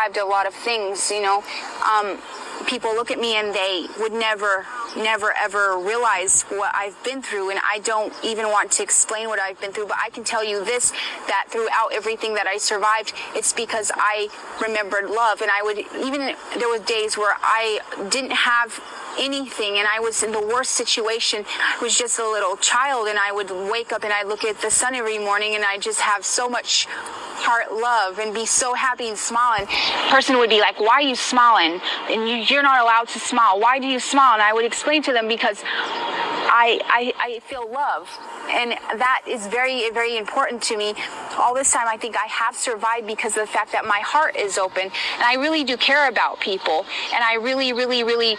survived a lot of things, people look at me and they would never ever realize what I've been through, and I don't even want to explain what I've been through, but I can tell you this, that throughout everything that I survived, it's because I remembered love. And there were days where I didn't have anything and I was in the worst situation. I was just a little child, and I would wake up and I look at the sun every morning and I just have so much heart love and be so happy and smile. And a person would be like, why are you smiling? And you're not allowed to smile. Why do you smile? And I would explain to them, because I feel love. And that is very, very important to me. All this time, I think I have survived because of the fact that my heart is open. And I really do care about people. And I really, really, really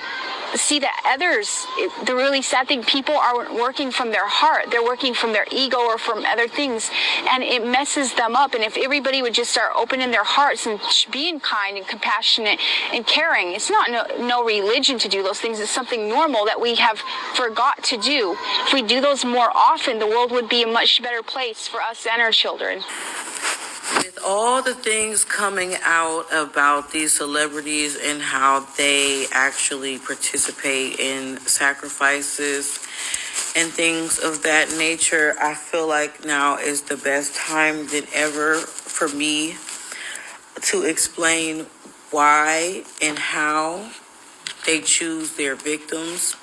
see that others, the really sad thing, people aren't working from their heart. They're working from their ego or from other things. And it messes them up. And if everybody would just start opening their hearts and being kind and compassionate and caring, it's not no religion to do those things. It's something normal that we have forgot to do. If we do those more often, the world would be a much better place for us and our children. With all the things coming out about these celebrities and how they actually participate in sacrifices and things of that nature, I feel like now is the best time than ever for me to explain why and how they choose their victims.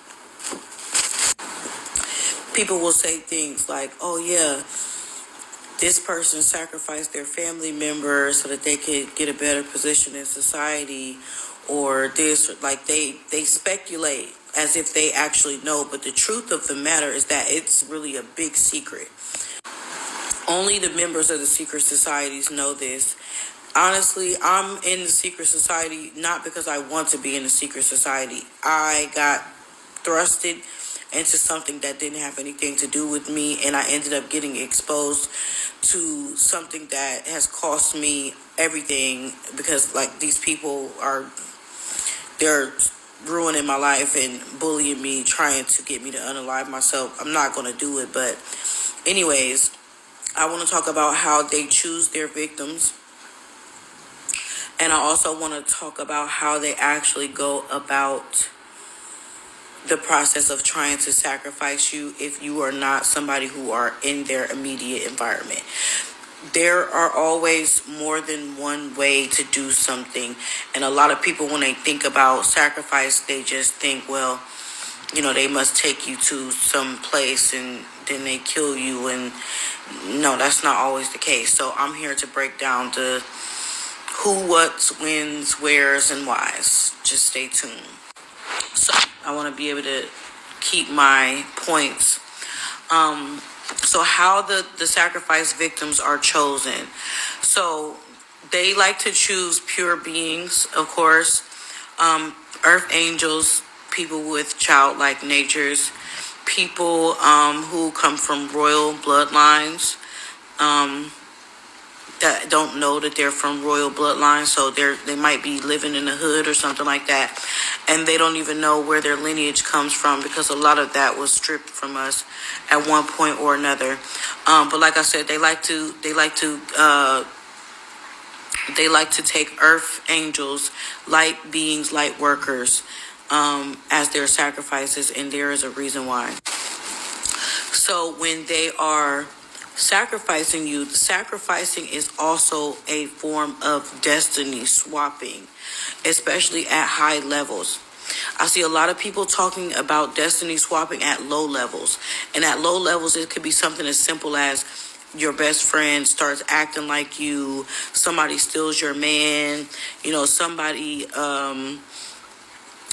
People will say things like, oh yeah, this person sacrificed their family member so that they could get a better position in society, or this, like they speculate as if they actually know. But the truth of the matter is that it's really a big secret. Only the members of the secret societies know this. Honestly, I'm in the secret society not because I want to be in the secret society. I got thrusted into something that didn't have anything to do with me, and I ended up getting exposed to something that has cost me everything, because like these people they're ruining my life and bullying me, trying to get me to unalive myself. I'm not going to do it, but anyways, I want to talk about how they choose their victims, and I also want to talk about how they actually go about the process of trying to sacrifice you if you are not somebody who are in their immediate environment. There are always more than one way to do something. And a lot of people, when they think about sacrifice, they just think, well, they must take you to some place and then they kill you. And no, that's not always the case. So I'm here to break down the who, what's, whens, wheres, and whys. Just stay tuned. So I want to be able to keep my points. So how the sacrifice victims are chosen. So they like to choose pure beings, of course. Earth angels, people with childlike natures, people who come from royal bloodlines, that don't know that they're from royal bloodlines, so they might be living in the hood or something like that, and they don't even know where their lineage comes from, because a lot of that was stripped from us at one point or another. But like I said, they like to take earth angels, light beings, light workers, as their sacrifices, and there is a reason why. So when they are sacrificing you, sacrificing is also a form of destiny swapping, especially at high levels. I see a lot of people talking about destiny swapping at low levels. And at low levels, it could be something as simple as your best friend starts acting like you, somebody steals your man, somebody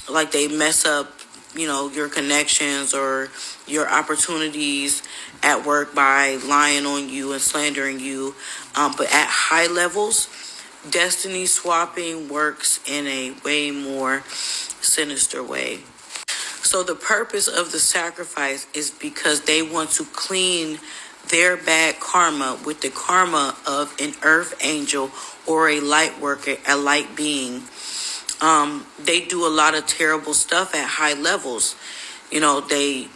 like they mess up, your connections or your opportunities at work by lying on you and slandering you. But at high levels, destiny swapping works in a way more sinister way. So the purpose of the sacrifice is because they want to clean their bad karma with the karma of an earth angel or a light worker, a light being. They do a lot of terrible stuff at high levels. They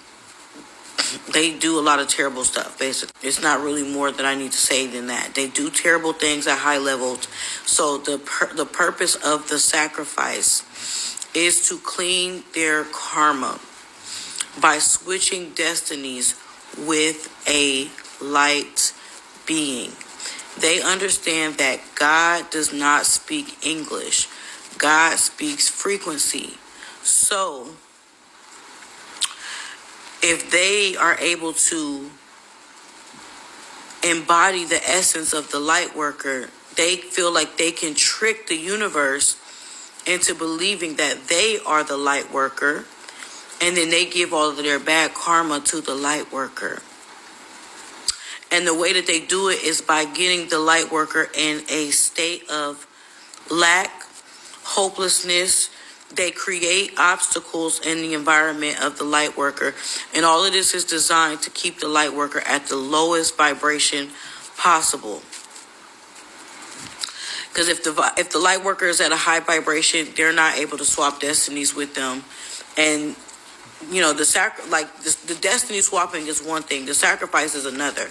they do a lot of terrible stuff, basically. It's not really more that I need to say than that. They do terrible things at high levels. So the purpose of the sacrifice is to clean their karma by switching destinies with a light being. They understand that God does not speak English. God speaks frequency. So, if they are able to embody the essence of the light worker, they feel like they can trick the universe into believing that they are the light worker, and then they give all of their bad karma to the light worker. And the way that they do it is by getting the light worker in a state of lack, hopelessness. They create obstacles in the environment of the light worker. And all of this is designed to keep the light worker at the lowest vibration possible. Because if the light worker is at a high vibration, they're not able to swap destinies with them. And the destiny swapping is one thing, the sacrifice is another,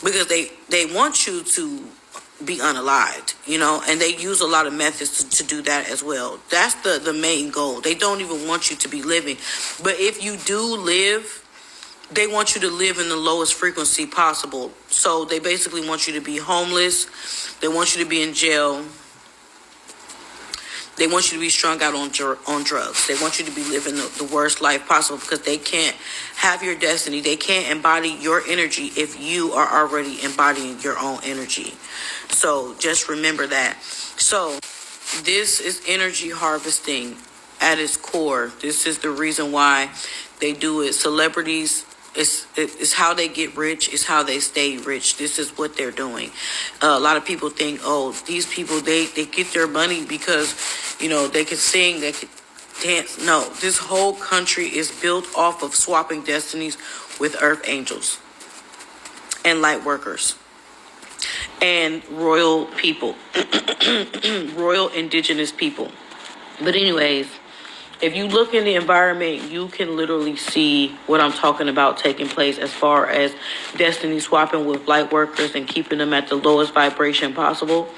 because they want you to be unalived, and they use a lot of methods to do that as well. That's the main goal. They don't even want you to be living, but if you do live, they want you to live in the lowest frequency possible. So they basically want you to be homeless, they want you to be in jail, they want you to be strung out on drugs. They want you to be living the worst life possible, because they can't have your destiny. They can't embody your energy if you are already embodying your own energy. So just remember that. So this is energy harvesting at its core. This is the reason why they do it. Celebrities, it's how they get rich, it's how they stay rich. This is what they're doing. A lot of people think, oh, these people, they get their money because, they can sing, they can dance. No, this whole country is built off of swapping destinies with earth angels and light workers and royal people, royal indigenous people. But anyways, if you look in the environment, you can literally see what I'm talking about taking place as far as destiny swapping with light workers and keeping them at the lowest vibration possible.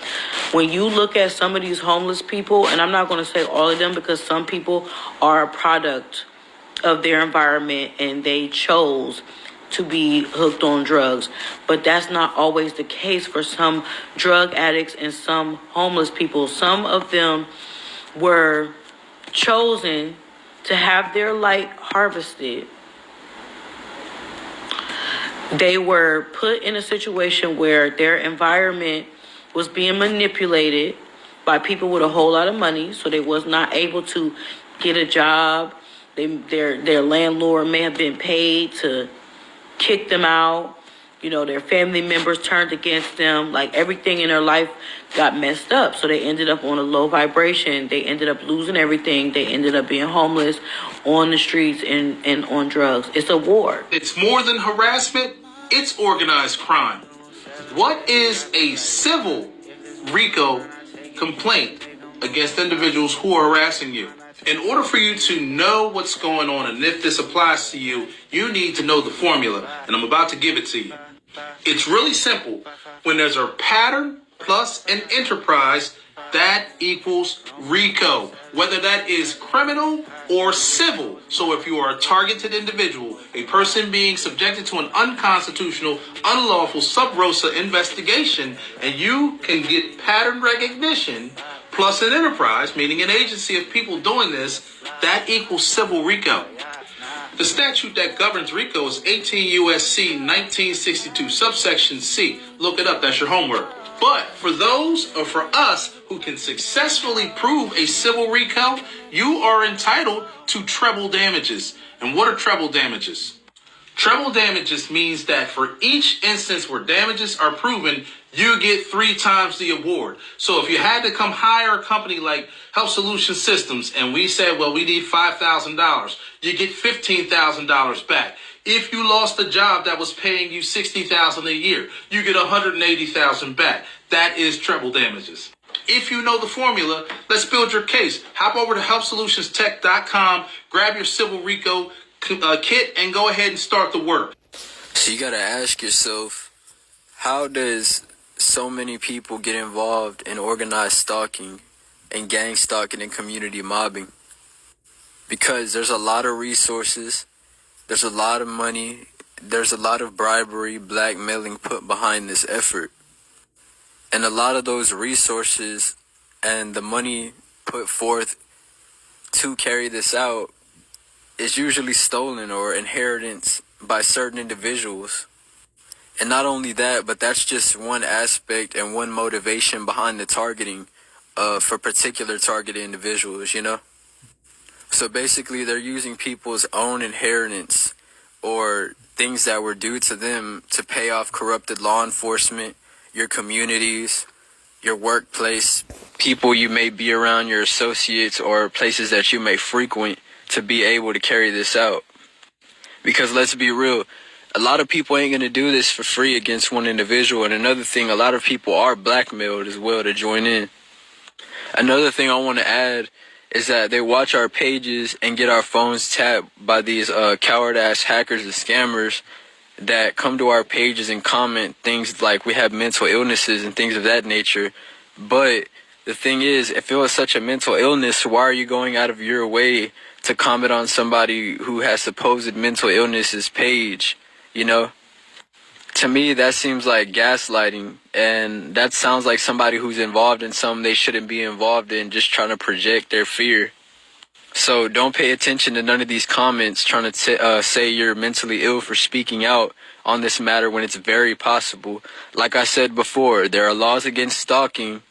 When you look at some of these homeless people, and I'm not going to say all of them, because some people are a product of their environment and they chose to be hooked on drugs, but that's not always the case for some drug addicts and some homeless people. Some of them were chosen to have their light harvested. They were put in a situation where their environment was being manipulated by people with a whole lot of money, so they was not able to get a job. Their landlord may have been paid to kick them out. Their family members turned against them. Like, everything in their life got messed up. So they ended up on a low vibration. They ended up losing everything. They ended up being homeless, on the streets, and on drugs. It's a war. It's more than harassment. It's organized crime. What is a civil RICO complaint against individuals who are harassing you? In order for you to know what's going on and if this applies to you, you need to know the formula, and I'm about to give it to you. It's really simple. When there's a pattern plus an enterprise, that equals RICO, whether that is criminal or civil. So if you are a targeted individual, a person being subjected to an unconstitutional, unlawful sub rosa investigation, and you can get pattern recognition plus an enterprise, meaning an agency of people doing this, that equals civil RICO. The statute that governs RICO is 18 U.S.C. 1962, subsection C. Look it up, that's your homework. But for those, or for us, who can successfully prove a civil RICO, you are entitled to treble damages. And what are treble damages? Treble damages means that for each instance where damages are proven, you get 3 times the award. So if you had to come hire a company like Health Solution Systems, and we said, well, we need $5,000, you get $15,000 back. If you lost a job that was paying you $60,000 a year, you get $180,000 back. That is treble damages. If you know the formula, let's build your case. Hop over to healthsolutionstech.com, grab your civil RICO kit and go ahead and start the work. So you gotta ask yourself, how does so many people get involved in organized stalking and gang stalking and community mobbing? Because there's a lot of resources, there's a lot of money, there's a lot of bribery, blackmailing put behind this effort. And a lot of those resources and the money put forth to carry this out is usually stolen or inheritance by certain individuals. And not only that, but that's just one aspect and one motivation behind the targeting for particular targeted individuals, you know? So basically they're using people's own inheritance or things that were due to them to pay off corrupted law enforcement, your communities, your workplace, people you may be around, your associates, or places that you may frequent to be able to carry this out. Because let's be real, a lot of people ain't going to do this for free against one individual. And another thing, a lot of people are blackmailed as well to join in. Another thing I want to add is that they watch our pages and get our phones tapped by these coward-ass hackers and scammers that come to our pages and comment things like we have mental illnesses and things of that nature. But the thing is, if it was such a mental illness, why are you going out of your way to comment on somebody who has supposed mental illness's page, you know? To me, that seems like gaslighting, and that sounds like somebody who's involved in something they shouldn't be involved in, just trying to project their fear. So don't pay attention to none of these comments trying to say you're mentally ill for speaking out on this matter when it's very possible. Like I said before, there are laws against stalking,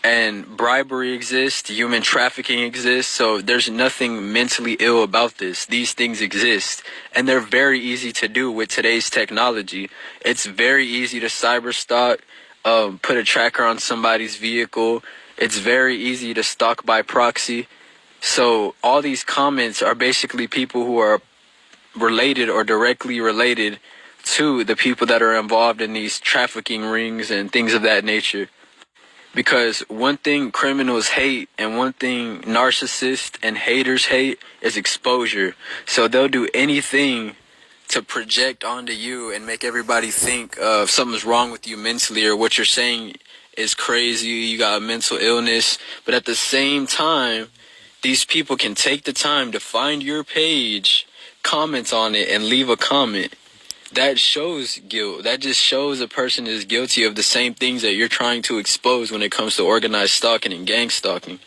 and bribery exists, human trafficking exists, so there's nothing mentally ill about this. These things exist, and they're very easy to do with today's technology. It's very easy to cyber stalk, put a tracker on somebody's vehicle. It's very easy to stalk by proxy. So all these comments are basically people who are related or directly related to the people that are involved in these trafficking rings and things of that nature. Because one thing criminals hate and one thing narcissists and haters hate is exposure. So they'll do anything to project onto you and make everybody think something's wrong with you mentally, or what you're saying is crazy, you got a mental illness. But at the same time, these people can take the time to find your page, comment on it, and leave a comment. That shows guilt. That just shows a person is guilty of the same things that you're trying to expose when it comes to organized stalking and gang stalking.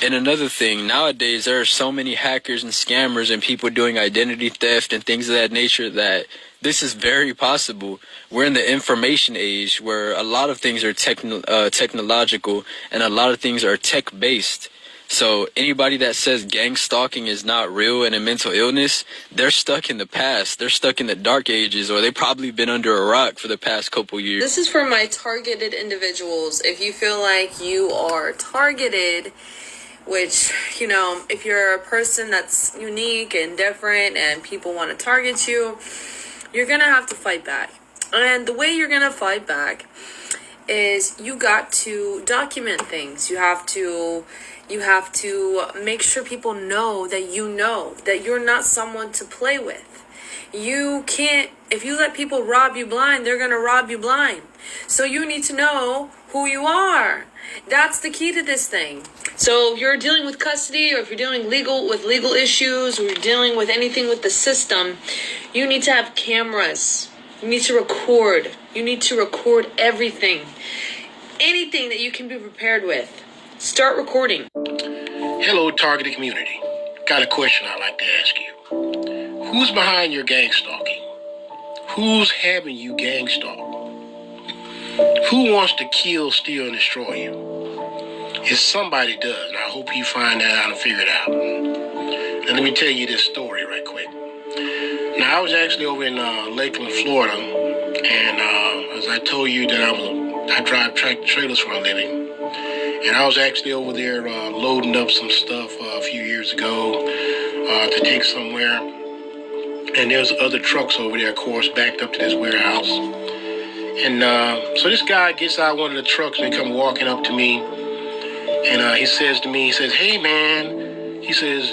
And another thing, nowadays there are so many hackers and scammers and people doing identity theft and things of that nature that this is very possible. We're in the information age where a lot of things are technological and a lot of things are tech-based. So anybody that says gang stalking is not real and a mental illness, they're stuck in the past. They're stuck in the dark ages, or they've probably been under a rock for the past couple years. This is for my targeted individuals. If you feel like you are targeted, which, you know, if you're a person that's unique and different and people want to target you, you're going to have to fight back. And the way you're going to fight back is you got to document things. You have to make sure people know that you're not someone to play with. You can't, if you let people rob you blind, they're going to rob you blind. So you need to know who you are. That's the key to this thing. So if you're dealing with custody, or if you're dealing with legal issues, or you're dealing with anything with the system, you need to have cameras. You need to record. You need to record everything. Anything that you can be prepared with. Start recording. Hello, targeted community. Got a question I'd like to ask you. Who's behind your gang stalking? Who's having you gang stalk? Who wants to kill, steal, and destroy you? If somebody does, and I hope you find that out and figure it out. Now, let me tell you this story right quick. Now, I was actually over in Lakeland, Florida, and as I told you that I drive trailers for a living. And I was actually over there loading up some stuff a few years ago to take somewhere. And there's other trucks over there, of course, backed up to this warehouse. And so this guy gets out one of the trucks and he comes walking up to me. And he says to me, he says, "Hey, man," he says,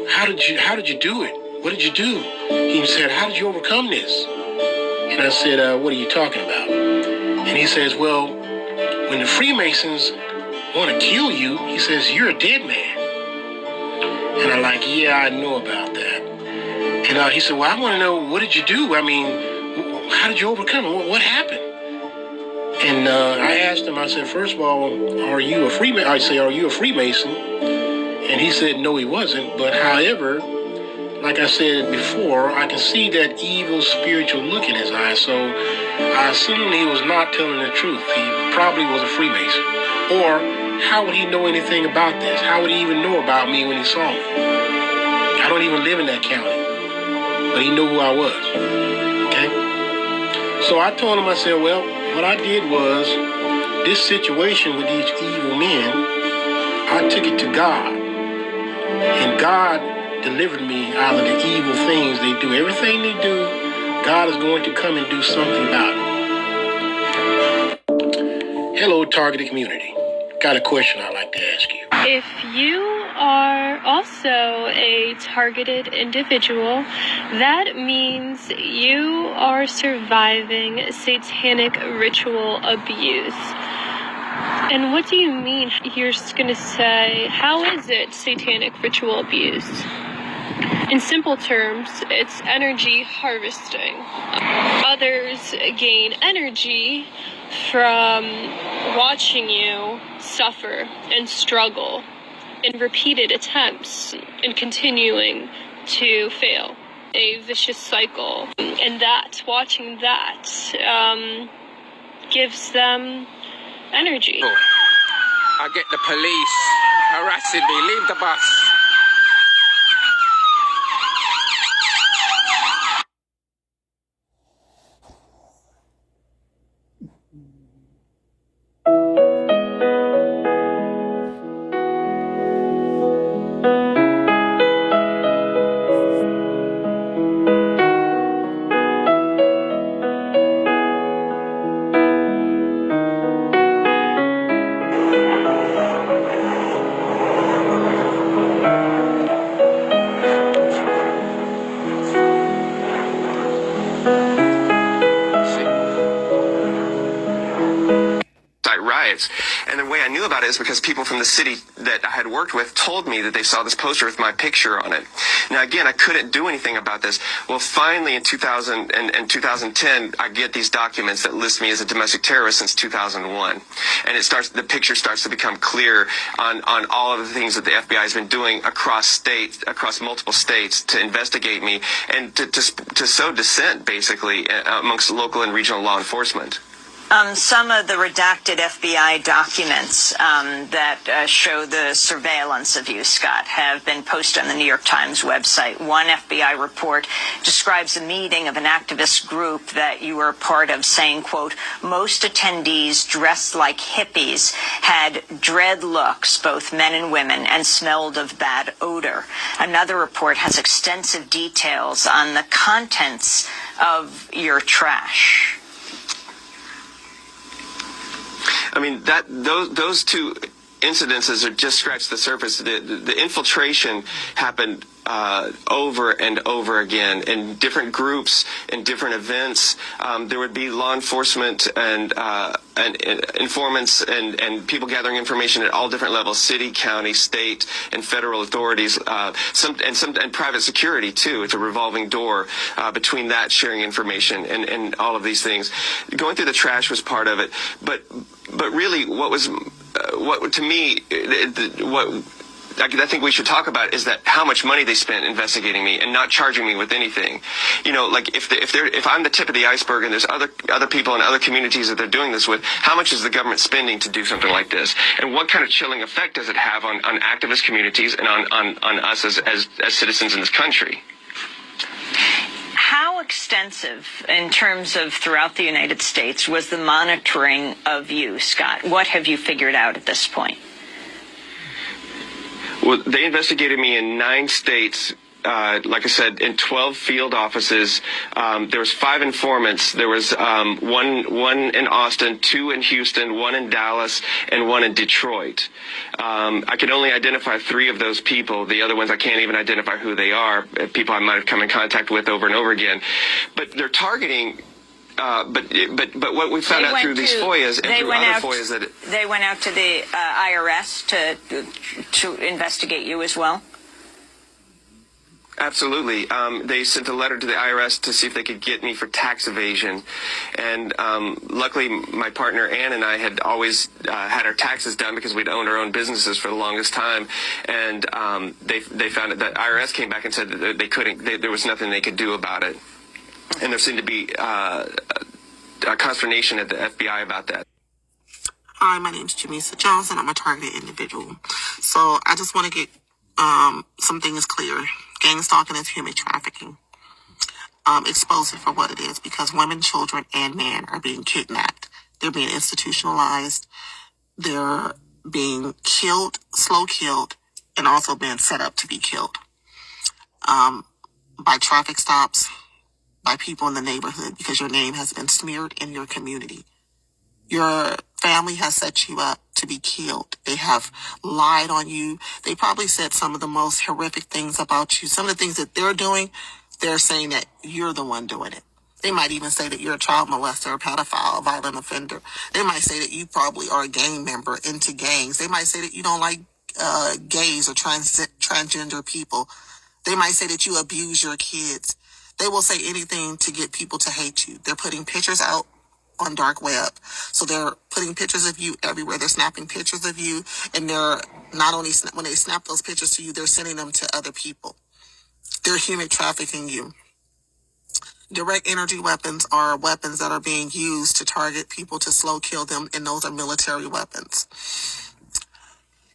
how did you do it? What did you do? He said, how did you overcome this? And I said, what are you talking about? And he says, well, when the Freemasons want to kill you, he says, you're a dead man. And I'm like, yeah, I know about that. And he said, well, I want to know, what did you do? I mean, how did you overcome it? What happened? And I asked him, I said, first of all, are you a Freemason? I say, are you a Freemason? And he said, no, he wasn't. But however, like I said before, I can see that evil spiritual look in his eyes. So I assumed he was not telling the truth. He probably was a Freemason. Or how would he know anything about this? How would he even know about me when he saw me? I don't even live in that county. But he knew who I was. Okay? So I told him, I said, well, what I did was, this situation with these evil men, I took it to God. And God delivered me out of the evil things they do. Everything they do, God is going to come and do something about it. Hello, targeted community. Got a question I'd like to ask you. If you are also a targeted individual, that means you are surviving satanic ritual abuse. And what do you mean? You're just going to say, how is it satanic ritual abuse? In simple terms, it's energy harvesting. Others gain energy from watching you suffer and struggle in repeated attempts and continuing to fail. A vicious cycle. And that, watching that, gives them energy. I get the police harassing me. Leave the bus. And the way I knew about it is because people from the city that I had worked with told me that they saw this poster with my picture on it. Now, again, I couldn't do anything about this. Well, finally, in 2010, I get these documents that list me as a domestic terrorist since 2001. And the picture starts to become clear on all of the things that the FBI has been doing across multiple states to investigate me and to sow dissent, basically, amongst local and regional law enforcement. Some of the redacted FBI documents that show the surveillance of you, Scott, have been posted on the New York Times website. One FBI report describes a meeting of an activist group that you were a part of saying, quote, most attendees dressed like hippies had dread looks, both men and women, and smelled of bad odor. Another report has extensive details on the contents of your trash. I mean, those two incidences are just scratched the surface. The infiltration happened over and over again in different groups, in different events. There would be law enforcement and informants and people gathering information at all different levels: city, county, state, and federal authorities. And private security too. It's a revolving door between that sharing information and all of these things. Going through the trash was part of it, but really, what to me, what I think we should talk about is that how much money they spent investigating me and not charging me with anything. You know, like if I'm the tip of the iceberg and there's other people in other communities that they're doing this with, how much is the government spending to do something like this? And what kind of chilling effect does it have on activist communities and on us as citizens in this country? How extensive, in terms of throughout the United States, was the monitoring of you, Scott? What have you figured out at this point? Well, they investigated me in 9 states like I said, in 12 field offices. There was 5 informants. There was one in Austin, 2 in Houston, 1 in Dallas, and 1 in Detroit. I could only identify 3 of those people. The other ones I can't even identify who they are. People I might have come in contact with over and over again. But they're targeting. But what we found out through these FOIAs and through other FOIAs that they went out to the IRS to investigate you as well. Absolutely. They sent a letter to the IRS to see if they could get me for tax evasion. And luckily, my partner Ann and I had always had our taxes done because we'd owned our own businesses for the longest time. And they found that the IRS came back and said that they couldn't, there was nothing they could do about it. And there seemed to be a consternation at the FBI about that. Hi, my name is Jamisa Johnson. I'm a targeted individual. So I just want to get some things clear. Gang stalking is human trafficking. Expose it for what it is, because women, children, and men are being kidnapped. They're being institutionalized. They're being killed, slow killed, and also being set up to be killed by traffic stops, by people in the neighborhood, because your name has been smeared in your community. Your family has set you up to be killed. They have lied on you. They probably said some of the most horrific things about you. Some of the things that they're doing, they're saying that you're the one doing it. They might even say that you're a child molester, a pedophile, a violent offender. They might say that you probably are a gang member into gangs. They might say that you don't like gays or transgender people. They might say that you abuse your kids. They will say anything to get people to hate you. They're putting pictures out on dark web. So they're putting pictures of you everywhere. They're snapping pictures of you, and they're not only, when they snap those pictures to you, they're sending them to other people. They're human trafficking you. Direct energy weapons are weapons that are being used to target people to slow kill them, and those are military weapons.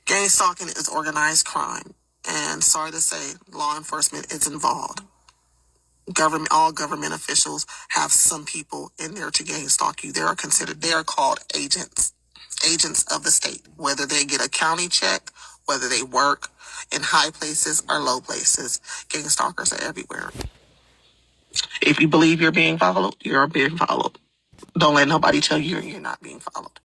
Gang stalking is organized crime, and sorry to say, law enforcement is involved. All government officials have some people in there to gang stalk you. They are called agents of the state, whether they get a county check, whether they work in high places or low places. Gang stalkers are everywhere. If you believe you're being followed, you're being followed. Don't let nobody tell you you're not being followed.